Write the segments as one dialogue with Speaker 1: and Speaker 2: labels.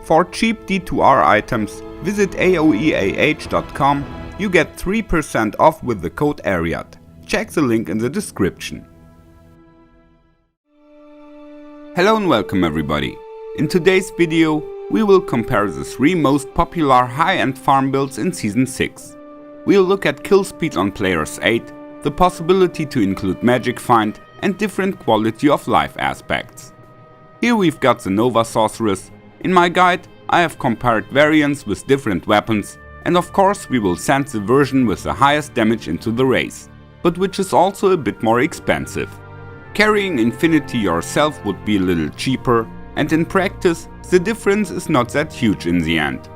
Speaker 1: For cheap D2R items, visit aoeah.com. You get 3% off with the code ARIAD. Check the link in the description. Hello and welcome everybody. In today's video, we will compare the 3 most popular high-end farm builds in Season 6. We'll look at kill speed on players 8, the possibility to include magic find, and different quality of life aspects. Here we've got the Nova-Sorceress. In my guide, I have compared variants with different weapons, and of course we will send the version with the highest damage into the race, but which is also a bit more expensive. Carrying Infinity yourself would be a little cheaper, and in practice the difference is not that huge in the end.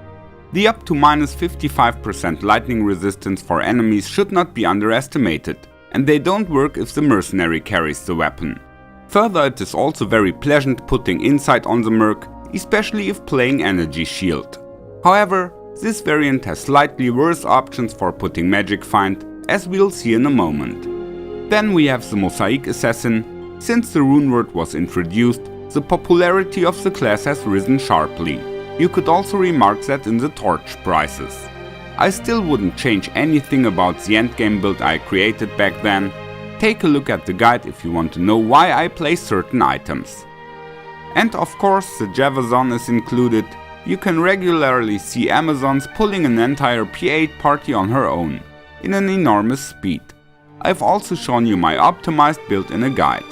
Speaker 1: The up to -55% lightning resistance for enemies should not be underestimated, and they don't work if the mercenary carries the weapon. Further, it is also very pleasant putting insight on the merc, especially if playing energy shield. However, this variant has slightly worse options for putting magic find, as we'll see in a moment. Then we have the Mosaic-Assassin. Since the rune word was introduced, the popularity of the class has risen sharply. You could also remark that in the torch prices. I still wouldn't change anything about the endgame build I created back then. Take a look at the guide if you want to know why I play certain items. And of course the Javazon is included. You can regularly see Amazons pulling an entire P8 party on her own, in an enormous speed. I've also shown you my optimized build in a guide.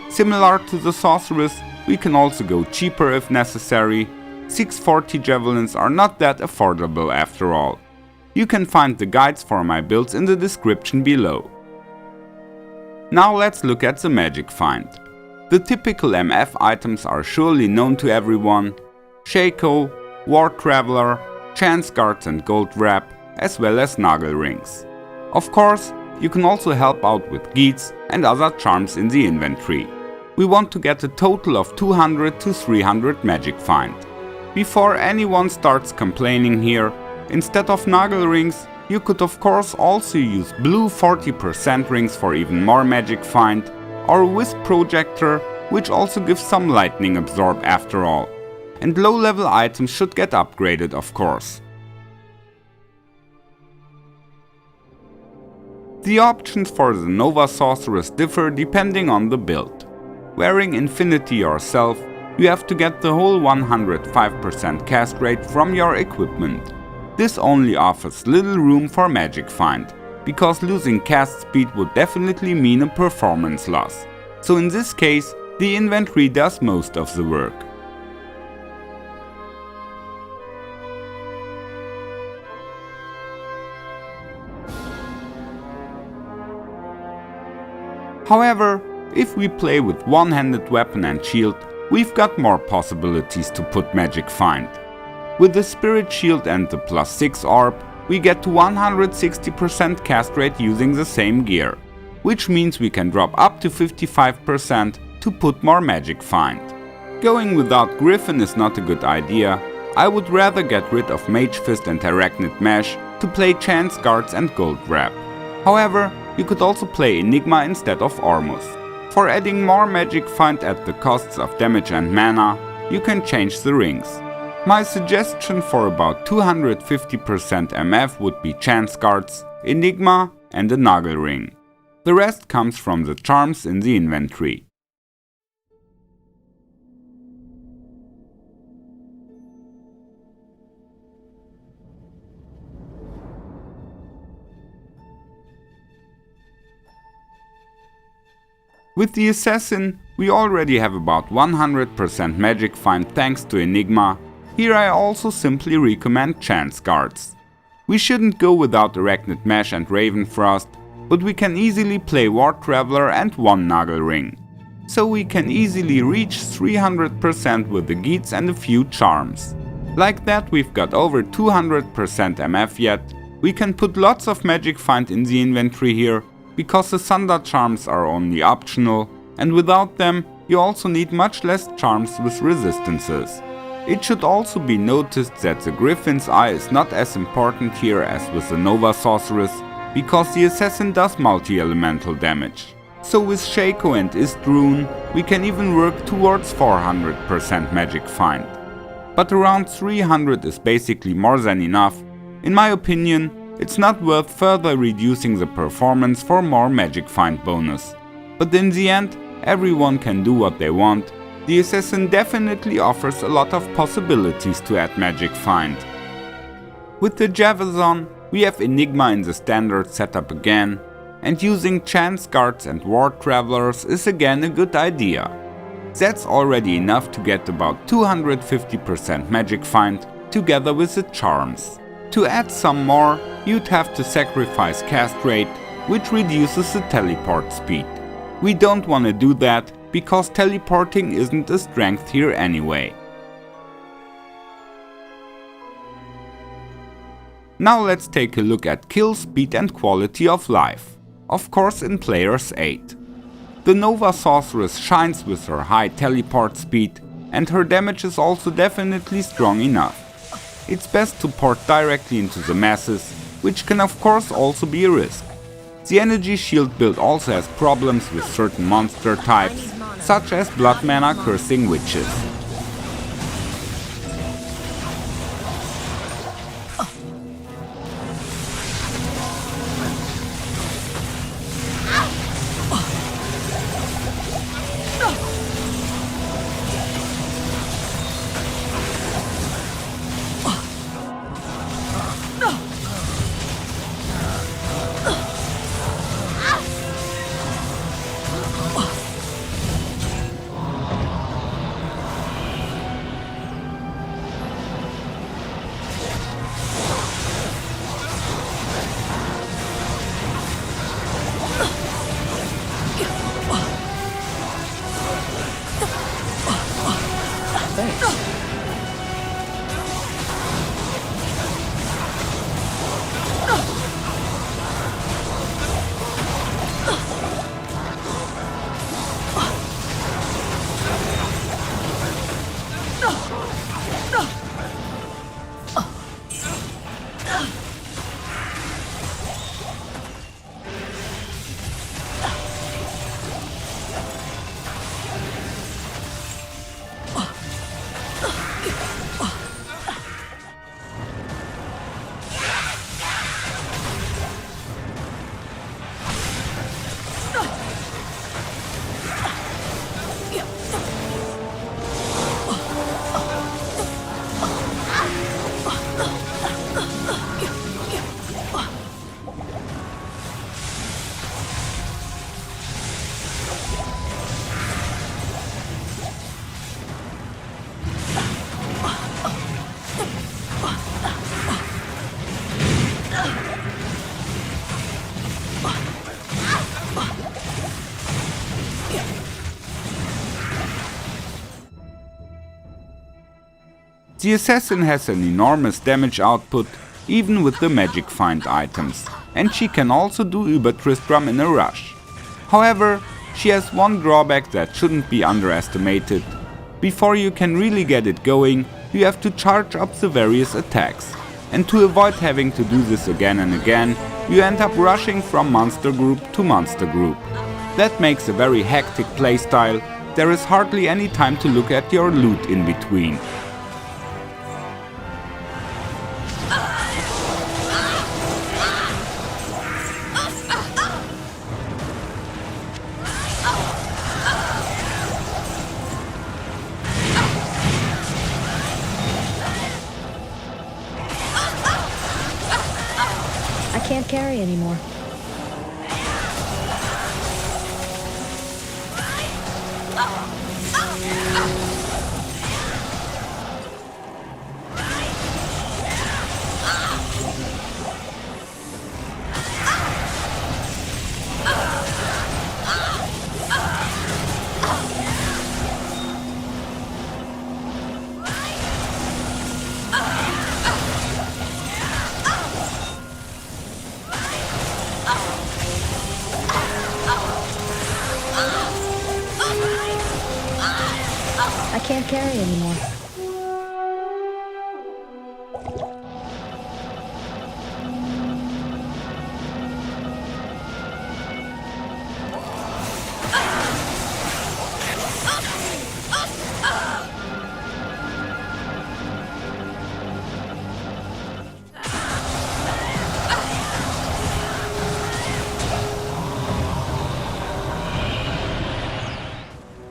Speaker 1: Similar to the Sorceress, we can also go cheaper if necessary. 640 javelins are not that affordable after all. You can find the guides for my builds in the description below. Now let's look at the magic find. The typical MF items are surely known to everyone: Shaco, War Traveler, Chance Guards and Gold Wrap, as well as Nagel Rings. Of course, you can also help out with Geats and other charms in the inventory. We want to get a total of 200 to 300 magic find. Before anyone starts complaining here, instead of Nagel Rings, you could of course also use blue 40% rings for even more magic find, or Wisp Projector, which also gives some lightning absorb after all. And low level items should get upgraded of course. The options for the Nova-Sorceress differ depending on the build. Wearing Infinity yourself, you have to get the whole 105% cast rate from your equipment. This only offers little room for magic find, because losing cast speed would definitely mean a performance loss. So in this case, the inventory does most of the work. However, if we play with one-handed weapon and shield, we've got more possibilities to put magic find. With the Spirit Shield and the +6 orb, we get to 160% cast rate using the same gear, which means we can drop up to 55% to put more magic find. Going without Griffin is not a good idea. I would rather get rid of Mage Fist and Arachnid Mesh to play Chance Guards and Gold Wrap. However, you could also play Enigma instead of Ormus. For adding more magic find at the costs of damage and mana, you can change the rings. My suggestion for about 250% MF would be Chance Guards, Enigma and a Nagel Ring. The rest comes from the charms in the inventory. With the Assassin, we already have about 100% magic find thanks to Enigma. Here I also simply recommend Chance Guards. We shouldn't go without Arachnid Mesh and Ravenfrost, but we can easily play War Traveler and one Nagel Ring. So we can easily reach 300% with the Geats and a few charms. Like that we've got over 200% MF yet. We can put lots of magic find in the inventory here, because the Thunder charms are only optional, and without them you also need much less charms with resistances. It should also be noticed that the Griffin's Eye is not as important here as with the Nova-Sorceress, because the Assassin does multi-elemental damage. So with Shaco and Istrune, we can even work towards 400% magic find. but around 300 is basically more than enough. In my opinion, it's not worth further reducing the performance for more magic find bonus. But in the end, everyone can do what they want. The assassin definitely offers a lot of possibilities to add magic find. With the Javazon, we have Enigma in the standard setup again, and using chance guards and ward travelers is again a good idea. That's already enough to get about 250% magic find together with the charms. To add some more, you'd have to sacrifice cast rate, which reduces the teleport speed. We don't want to do that, because teleporting isn't a strength here anyway. Now let's take a look at kill speed and quality of life, of course in Players 8. The Nova Sorceress shines with her high teleport speed, and her damage is also definitely strong enough. It's best to port directly into the masses, which can of course also be a risk. The energy shield build also has problems with certain monster types, such as blood mana cursing witches. The assassin has an enormous damage output, even with the magic find items, and she can also do Übertristram in a rush. However, she has one drawback that shouldn't be underestimated. Before you can really get it going, you have to charge up the various attacks. And to avoid having to do this again and again, you end up rushing from monster group to monster group. That makes a very hectic playstyle. There is hardly any time to look at your loot in between.
Speaker 2: I can't carry anymore.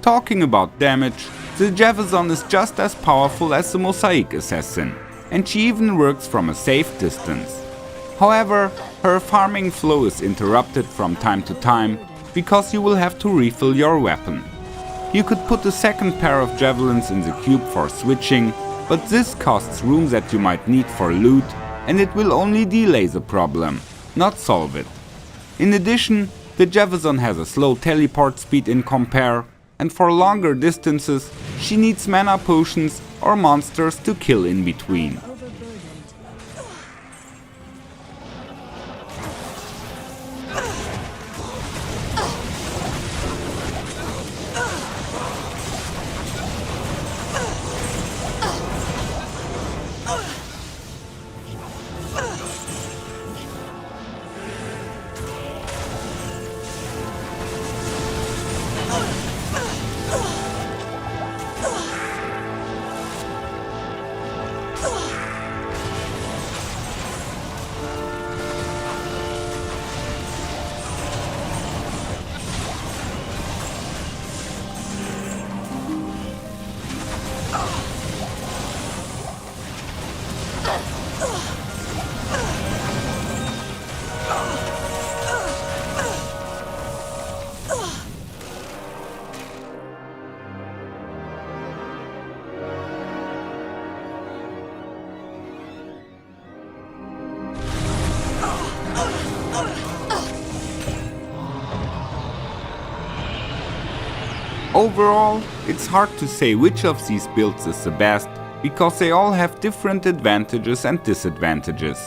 Speaker 1: Talking about damage, the Javazon is just as powerful as the Mosaic-Assassin, and she even works from a safe distance. However, her farming flow is interrupted from time to time because you will have to refill your weapon. You could put a second pair of javelins in the cube for switching, but this costs room that you might need for loot, and it will only delay the problem, not solve it. In addition, the Javazon has a slow teleport speed in compare, and for longer distances she needs mana potions or monsters to kill in between. Overall, it's hard to say which of these builds is the best, because they all have different advantages and disadvantages.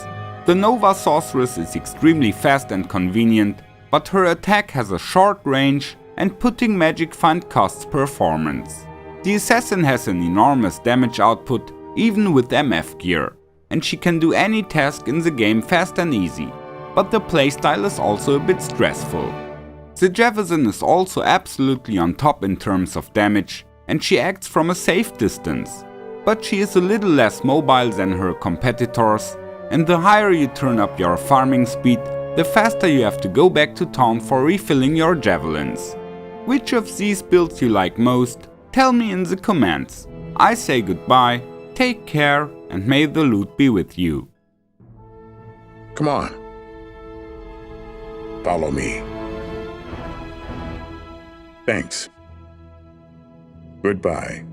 Speaker 1: The Nova Sorceress is extremely fast and convenient, but her attack has a short range and putting magic find costs performance. The Assassin has an enormous damage output even with MF gear, and she can do any task in the game fast and easy, but the playstyle is also a bit stressful. The Javazon is also absolutely on top in terms of damage, and she acts from a safe distance. But she is a little less mobile than her competitors, and the higher you turn up your farming speed, the faster you have to go back to town for refilling your javelins. Which of these builds you like most? Tell me in the comments. I say goodbye, take care, and may the loot be with you.
Speaker 3: Come on. Follow me. Thanks. Goodbye.